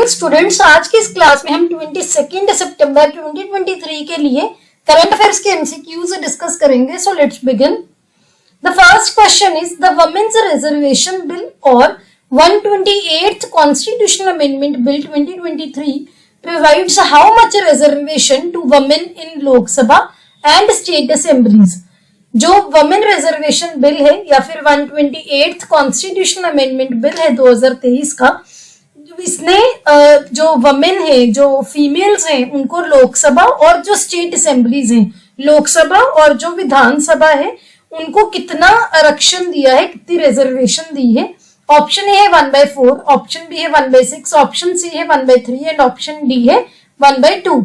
Students, आज की इस क्लास में हम 22 सितंबर 2023 के लिए करंट अफेयर्स के एमसीक्यूज डिस्कस करेंगे. So let's begin. The first question is the women's reservation bill और 128th constitutional amendment bill 2023 provides how much reservation to women in लोक सभा एंड स्टेट असेंबलीज. जो वुमेन रिजर्वेशन बिल है या फिर 128th constitutional amendment bill है 2023 का, इसने जो वमेन है, जो फीमेल्स हैं, उनको लोकसभा और जो स्टेट असेंबलीज हैं, लोकसभा और जो विधानसभा है, उनको कितना आरक्षण दिया है, कितनी रिजर्वेशन दी है. ऑप्शन ए है 1/4, ऑप्शन बी है 1/6, ऑप्शन सी है 1/3 एंड ऑप्शन डी है 1/2.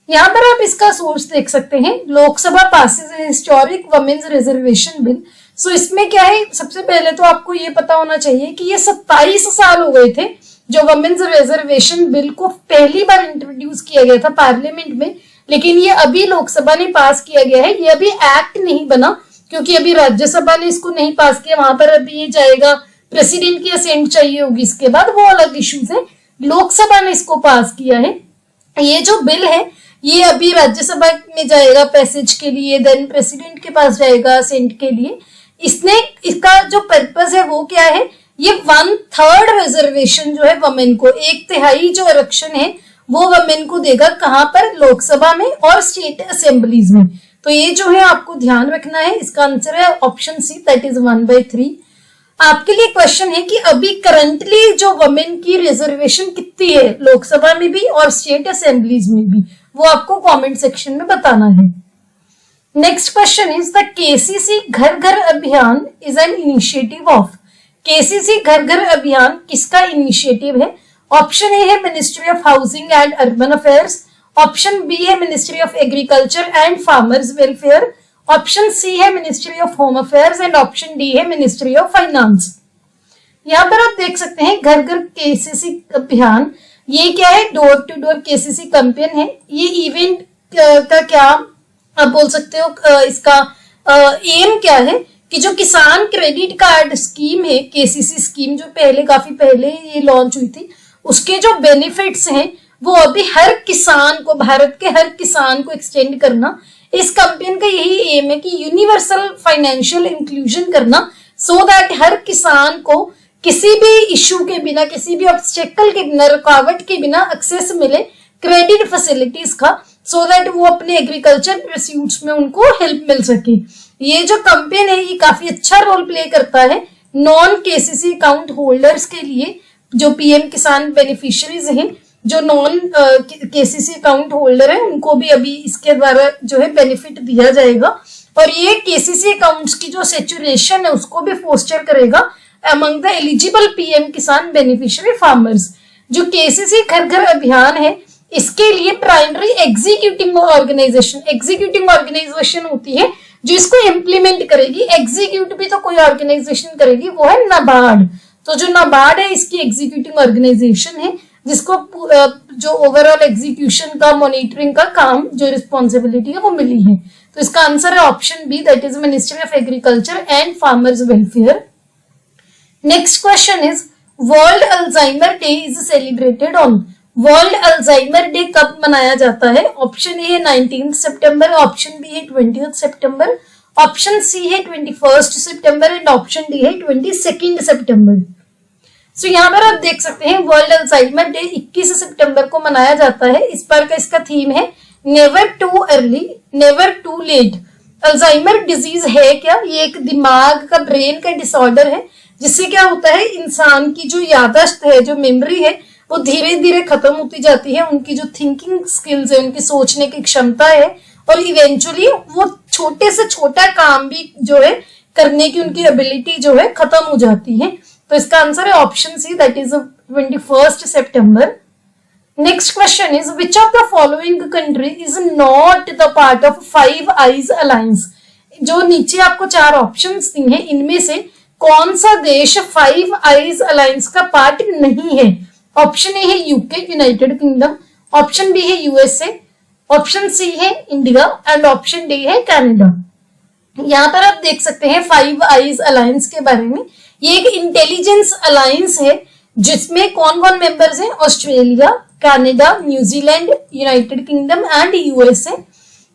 यहाँ पर आप इसका सोर्स देख सकते हैं. Lok Sabha passes historic women's reservation bill. So इसमें क्या है, सबसे पहले तो आपको ये पता होना चाहिए कि ये 27 साल हो गए थे जो वुमेन्स रिजर्वेशन बिल को पहली बार इंट्रोड्यूस किया गया था पार्लियामेंट में, लेकिन ये अभी लोकसभा ने पास किया गया है. ये अभी एक्ट नहीं बना क्योंकि अभी राज्यसभा ने इसको नहीं पास किया. वहां पर अभी ये जाएगा, प्रेसिडेंट की असेंट चाहिए होगी, इसके बाद वो अलग इश्यूज है. लोकसभा ने इसको पास किया है. ये जो बिल है ये अभी राज्यसभा में जाएगा पैसेज के लिए, देन प्रेसिडेंट के पास जाएगा असेंट के लिए. इसका जो पर्पस है वो क्या है, ये 1/3 रिजर्वेशन जो है वुमेन को, 1/3 जो आरक्षण है वो वुमेन को देगा. कहां पर? लोकसभा में और स्टेट असेंबलीज में. तो ये जो है आपको ध्यान रखना है. इसका आंसर है ऑप्शन सी, दैट इज 1/3. आपके लिए क्वेश्चन है कि अभी करंटली जो वुमेन की रिजर्वेशन कितनी है लोकसभा में भी और स्टेट असेंबलीज में भी, वो आपको कमेंट सेक्शन में बताना है. Next question is the KCC घर घर अभियान is an initiative of. KCC घर घर अभियान किसका इनिशिएटिव है? ऑप्शन ए है ministry of housing and urban affairs, option B है ministry of agriculture and farmers welfare, option C है ministry of home affairs and option D है ministry of finance. यहाँ पर आप देख सकते हैं घर घर केसीसी अभियान. ये क्या है? Door to door KCC campaign है. ये इवेंट का क्या आप बोल सकते हो, इसका एम क्या है कि जो किसान क्रेडिट कार्ड स्कीम है, केसीसी स्कीम जो काफी पहले ये लॉन्च हुई थी, उसके जो बेनिफिट्स हैं वो अभी हर किसान को, भारत के हर किसान को एक्सटेंड करना. इस कैंपेन का यही एम है कि यूनिवर्सल फाइनेंशियल इंक्लूजन करना, सो दैट हर किसान को किसी भी इश्यू के बिना, किसी भी ऑब्स्टेकल के बिना, रुकावट के बिना एक्सेस मिले क्रेडिट फैसिलिटीज का, सो दैट वो अपने एग्रीकल्चर परस्यूट्स में उनको हेल्प मिल सके. ये जो कैंपेन है ये काफी अच्छा रोल प्ले करता है नॉन केसीसी अकाउंट होल्डर्स के लिए. जो पीएम किसान बेनिफिशियरीज हैं, जो नॉन केसीसी अकाउंट होल्डर है, उनको भी अभी इसके द्वारा जो है बेनिफिट दिया जाएगा. और ये केसीसी अकाउंट्स की जो सेचुरेशन है उसको भी फोस्टर करेगा अमंग द एलिजिबल पीएम किसान बेनिफिशियरी फार्मर्स. जो केसीसी घर घर अभियान है, इसके लिए प्राइमरी एग्जीक्यूटिंग ऑर्गेनाइजेशन होती है जो इसको इम्प्लीमेंट करेगी. एग्जीक्यूट भी तो कोई ऑर्गेनाइजेशन करेगी, वो है नाबार्ड. तो जो नाबार्ड है इसकी एग्जीक्यूटिंग ऑर्गेनाइजेशन है, जिसको जो ओवरऑल एग्जीक्यूशन का, मॉनिटरिंग का काम, जो रिस्पॉन्सिबिलिटी है वो मिली है. तो इसका आंसर है option B, that is ministry of agriculture and farmers welfare. Next question is world Alzheimer day is celebrated on. World Alzheimer day कब मनाया जाता है? ऑप्शन ए है 19 सितंबर, ऑप्शन बी है 20 सितंबर, ऑप्शन सी है 21 सितंबर एंड ऑप्शन डी है 22 सितंबर. सो यहाँ पर आप देख सकते हैं वर्ल्ड अल्जाइमर डे 21 सितंबर को मनाया जाता है. इस बार का इसका थीम है never too early never too late. Alzheimer disease है क्या? ये एक दिमाग का, ब्रेन का डिसऑर्डर है, जिससे क्या होता है, इंसान की जो याददाश्त है, जो मेमोरी है, वो धीरे धीरे खत्म होती जाती है. उनकी जो थिंकिंग स्किल्स है, उनकी सोचने की क्षमता है, और इवेंचुअली वो छोटे से छोटा काम भी जो है करने की उनकी एबिलिटी जो है खत्म हो जाती है. तो इसका आंसर है ऑप्शन सी, दैट इज 21 सितंबर. Next question is which of the following country is not the part of Five Eyes alliance. जो नीचे आपको 4 ऑप्शंस दी हैं, इनमें से कौन सा देश फाइव आईज अलायंस का पार्ट नहीं है? ऑप्शन ए है UK, United Kingdom, option B है यूएसए, ऑप्शन सी है इंडिया एंड ऑप्शन डी है कनाडा. यहाँ पर आप देख सकते हैं फाइव आईज अलायंस के बारे में. ये एक इंटेलिजेंस अलायंस है जिसमें कौन कौन मेंबर्स हैं? Australia, Canada, New Zealand, United kingdom and USA.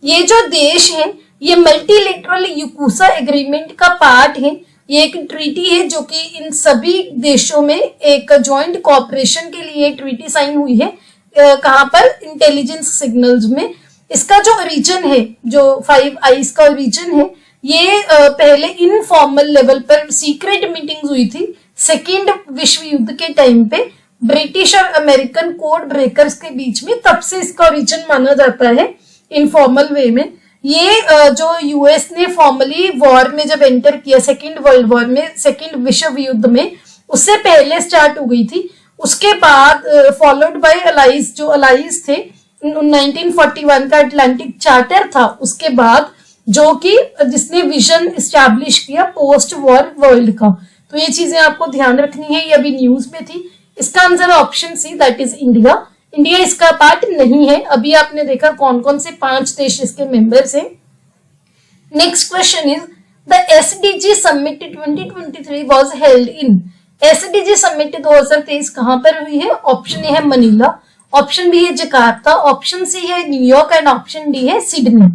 ये जो देश है ये मल्टीलेटरल यूकूसा एग्रीमेंट का पार्ट है। ये एक ट्रीटी है जो कि इन सभी देशों में एक जॉइंट कोऑपरेशन के लिए ट्रीटी साइन हुई है। कहां पर? इंटेलिजेंस सिग्नल्स में। इसका जो ओरिजिन है, जो 5 आईज का ओरिजिन है, ये पहले इनफॉर्मल लेवल पर सीक्रेट मीटिंग्स हुई थी सेकेंड विश्व युद्ध के टाइम पे ब्रिटिश और अमेरिकन कोड ब्रेकर्स के बीच में। तब से इसका ओरिजिन माना जाता है इनफॉर्मल वे में। ये जो यूएस ने फॉर्मली वॉर में जब एंटर किया सेकेंड वर्ल्ड वॉर में, सेकेंड विश्व युद्ध में, उससे पहले स्टार्ट हो गई थी। उसके बाद फॉलोड बाय अलाइज, जो अलाइज थे 1941 का अटलांटिक चार्टर था उसके बाद, जो कि जिसने विजन एस्टैब्लिश किया पोस्ट वॉर वर्ल्ड का। तो ये चीजें आपको ध्यान रखनी है, ये अभी न्यूज में थी। इसका answer option C, that is India. India इसका पार्ट नहीं है। अभी आपने देखा कौन कौन से 5 देश इसके मेंबर्स हैं। Next question is the SDG summit 2023 was held in. SDG summit 2023 कहां पर हुई है? ऑप्शन ए है मनीला, ऑप्शन बी है जकार्ता, ऑप्शन सी है न्यूयॉर्क एंड ऑप्शन डी है सिडनी।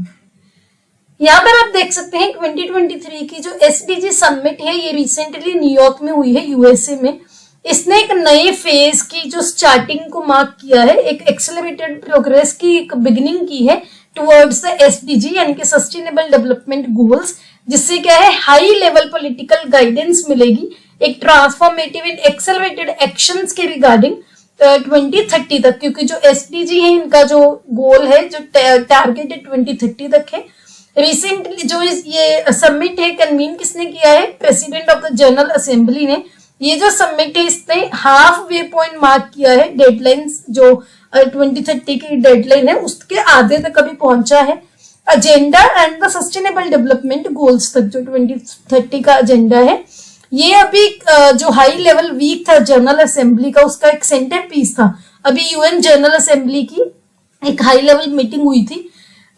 यहाँ पर आप देख सकते हैं 2023 की जो एसडीजी समिट है ये रिसेंटली न्यूयॉर्क में हुई है, यूएसए में। इसने एक नए फेज की जो स्टार्टिंग को मार्क किया है, एक एक्सेलरेटेड प्रोग्रेस की एक बिगिनिंग की है टुवर्ड्स द एसडीजी यानी कि सस्टेनेबल डेवलपमेंट गोल्स, जिससे क्या है हाई लेवल पॉलिटिकल गाइडेंस मिलेगी एक ट्रांसफॉर्मेटिव एंड एक्सेलरेटेड एक्शंस के रिगार्डिंग 2030 तक। क्योंकि जो एसडीजी है इनका जो गोल है, जो टारगेट है 2030 तक है। रिसेंटली जो ये समिट है कन्वीन किसने किया है? President of the general assembly ने। ये जो समिट है इसने हाफ वे पॉइंट मार्क किया है, डेडलाइंस जो 2030 की डेडलाइन है उसके आधे तक अभी पहुंचा है। Agenda and the sustainable development goals तक जो 2030 का एजेंडा है, ये अभी जो हाई लेवल वीक था जनरल असेंबली का, उसका एक सेंटर पीस था। अभी यूएन जनरल असेंबली की एक हाई लेवल मीटिंग हुई थी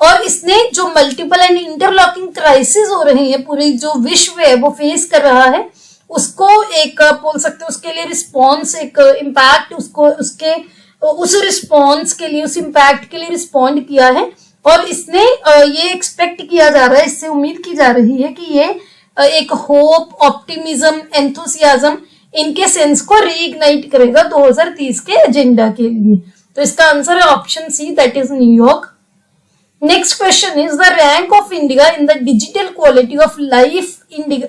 और इसने जो मल्टीपल एंड इंटरलॉकिंग क्राइसिस हो रहे हैं पूरे जो विश्व है वो फेस कर रहा है, उसको एक बोल सकते हैं उसके लिए रिस्पॉन्स, एक इम्पैक्ट, उसको उसके उस रिस्पॉन्स के लिए, उस इम्पैक्ट के लिए रिस्पॉन्ड किया है। और इसने ये एक्सपेक्ट किया जा रहा है, इससे उम्मीद की जा रही है कि ये एक होप, ऑप्टिमिज्म, एंथुसियाज्म इनके सेंस को रीइग्नाइट करेगा 2030 के एजेंडा के लिए। तो इसका आंसर है option C, that is New York. Next question is the rank of India in the Digital Quality of Life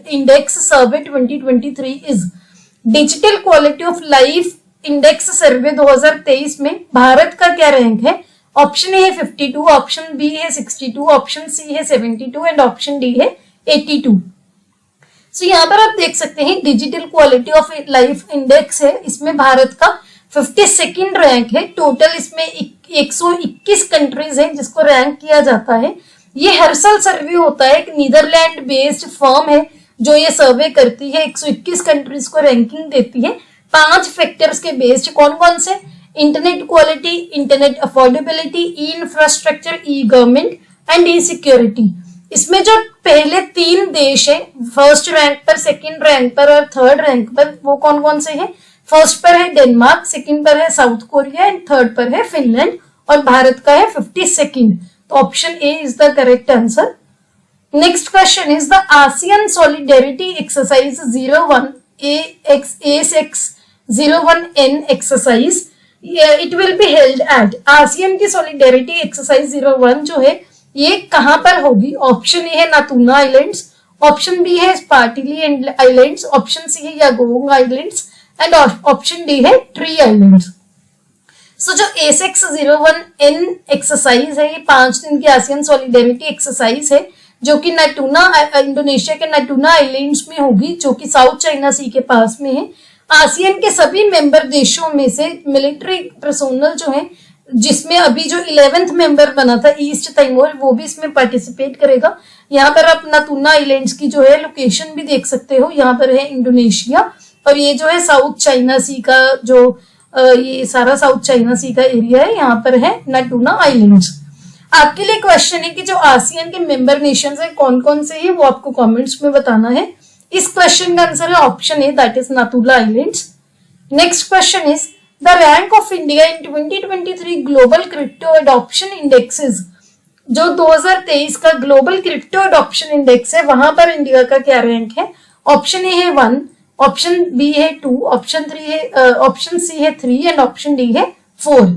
Index Survey 2023 is। Digital Quality of Life Index Survey 2023 में भारत का क्या रैंक है? ऑप्शन ए है 52, option B है 62, option C है 72 and option D है 82। सो यहाँ पर आप देख सकते हैं digital quality of life index है, इसमें भारत का 52nd रैंक है। टोटल इसमें 121 कंट्रीज हैं जिसको रैंक किया जाता है। ये हर साल सर्वे होता है, एक नीदरलैंड बेस्ड फर्म है जो ये सर्वे करती है, 121 कंट्रीज को रैंकिंग देती है 5 फैक्टर्स के बेस्ड। कौन कौन से? Internet quality, internet affordability, E infrastructure, E government and E security. इसमें जो पहले 3 देश है फर्स्ट रैंक पर, सेकंड रैंक पर और थर्ड रैंक पर, वो कौन कौन से हैं? फर्स्ट पर है डेनमार्क, सेकंड पर है साउथ कोरिया एंड थर्ड पर है फिनलैंड और भारत का है 52nd। तो option A is the correct answer. Next question is the ASEAN solidarity exercise 01 ASX01N exercise it will be held at. ASEAN की सॉलिडेरिटी एक्सरसाइज 01 जो है ये कहां पर होगी? ऑप्शन ए है नातूना आइलैंड्स, ऑप्शन बी है स्पार्टिली आइलैंड्स, ऑप्शन सी है यागोंग आइलैंड्स एंड ऑप्शन डी है ट्री आइलैंड्स। सो जो ASX01N एक्सरसाइज है ये 5 दिन की आसियान सॉलिडेरिटी एक्सरसाइज है जो कि नाटूना, इंडोनेशिया के नाटूना आइलैंड्स में होगी जो कि साउथ चाइना सी के पास में है। आसियान के सभी मेंबर देशों में से मिलिट्री पर्सोनल जो है, जिसमें अभी जो 11th मेंबर बना था ईस्ट तिमोर, वो भी इसमें पार्टिसिपेट करेगा। यहाँ पर आप नातूना आइलैंड्स की जो है लोकेशन भी देख सकते हो, यहाँ पर है इंडोनेशिया और ये जो है साउथ चाइना सी का जो ये सारा साउथ चाइना सी का एरिया है, यहाँ पर है नाटूना आइलैंड्स। आपके लिए क्वेश्चन है कि जो आसियान के मेंबर नेशंस है कौन कौन से हैं वो आपको कमेंट्स में बताना है। इस क्वेश्चन का आंसर है ऑप्शन ए, दैट इज नातूला islands. Next question is the rank of India in 2023 global crypto adoption indexes. जो 2023 का ग्लोबल क्रिप्टो अडॉप्शन इंडेक्स है वहां पर इंडिया का क्या रैंक है। ऑप्शन ए है 1, ऑप्शन बी है 2, ऑप्शन सी है 3 एंड ऑप्शन डी है 4।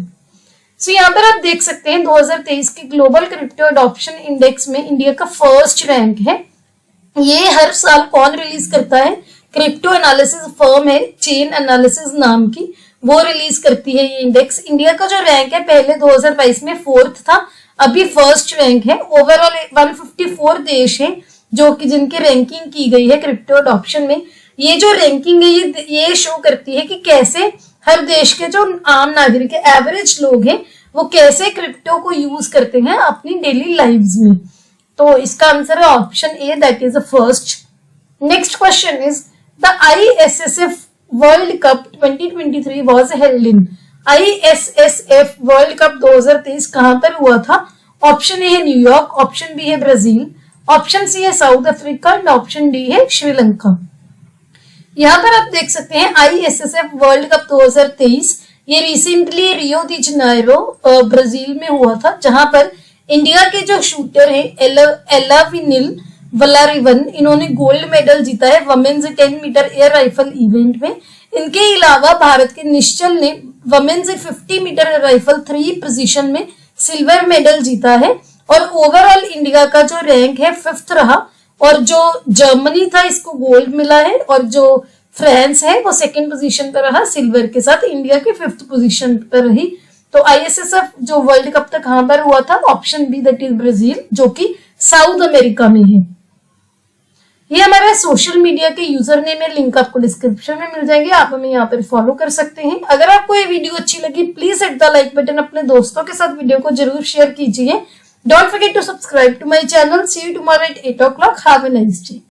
सो यहाँ पर आप देख सकते हैं 2023 के ग्लोबल क्रिप्टो अडॉप्शन इंडेक्स में इंडिया का फर्स्ट रैंक है। ये हर साल कौन रिलीज करता है, क्रिप्टो एनालिसिस फर्म है चेन एनालिसिस नाम की, वो रिलीज करती है ये इंडेक्स। इंडिया का जो रैंक है पहले 2022 में 4th था, अभी फर्स्ट रैंक है। ओवरऑल 154 देश हैं जो कि जिनकी रैंकिंग की गई है क्रिप्टो अडॉप्शन में। ये जो रैंकिंग है ये शो करती है कि कैसे हर देश के जो आम नागरिक है, एवरेज लोग हैं, वो कैसे क्रिप्टो को यूज करते हैं अपनी डेली लाइव्स में। तो इसका आंसर है option A, that is the first. Next question is the ISSF world cup 2023 was held in. ISSF world cup 2023 कहां पर हुआ था। ऑप्शन ए है न्यूयॉर्क, ऑप्शन बी है ब्राजील, ऑप्शन सी है south Africa and option D है श्रीलंका। यहाँ पर आप देख सकते हैं ISSF वर्ल्ड कप 2023 ये रिसेंटली रियो दी जनेरो ब्राजील में हुआ था, जहां पर इंडिया के जो शूटर है एलाविनिल वलारिवन, इन्होंने गोल्ड मेडल जीता है women's 10 metre air rifle event में। इनके अलावा भारत के निश्चल ने women's 50 metre air rifle 3 position में सिल्वर मेडल जीता है। और ओवरऑल इंडिया का जो रैंक है 5th रहा, और जो जर्मनी था इसको गोल्ड मिला है, और जो फ्रांस है वो 2nd पोजीशन पर रहा सिल्वर के साथ, इंडिया के 5th पोजीशन पर रही। तो ISSF जो वर्ल्ड कप तक कहां पर हुआ था, option B that is Brazil, जो कि साउथ अमेरिका में है। ये हमारा सोशल मीडिया के यूजर नेम है, लिंक आपको डिस्क्रिप्शन में मिल जाएंगे, आप हमें यहाँ पर फॉलो कर सकते हैं। अगर आपको ये वीडियो अच्छी लगी please hit the like button, अपने दोस्तों के साथ वीडियो को जरूर शेयर कीजिए। Don't forget to subscribe to my channel. See you tomorrow at 8 o'clock। Have a nice day.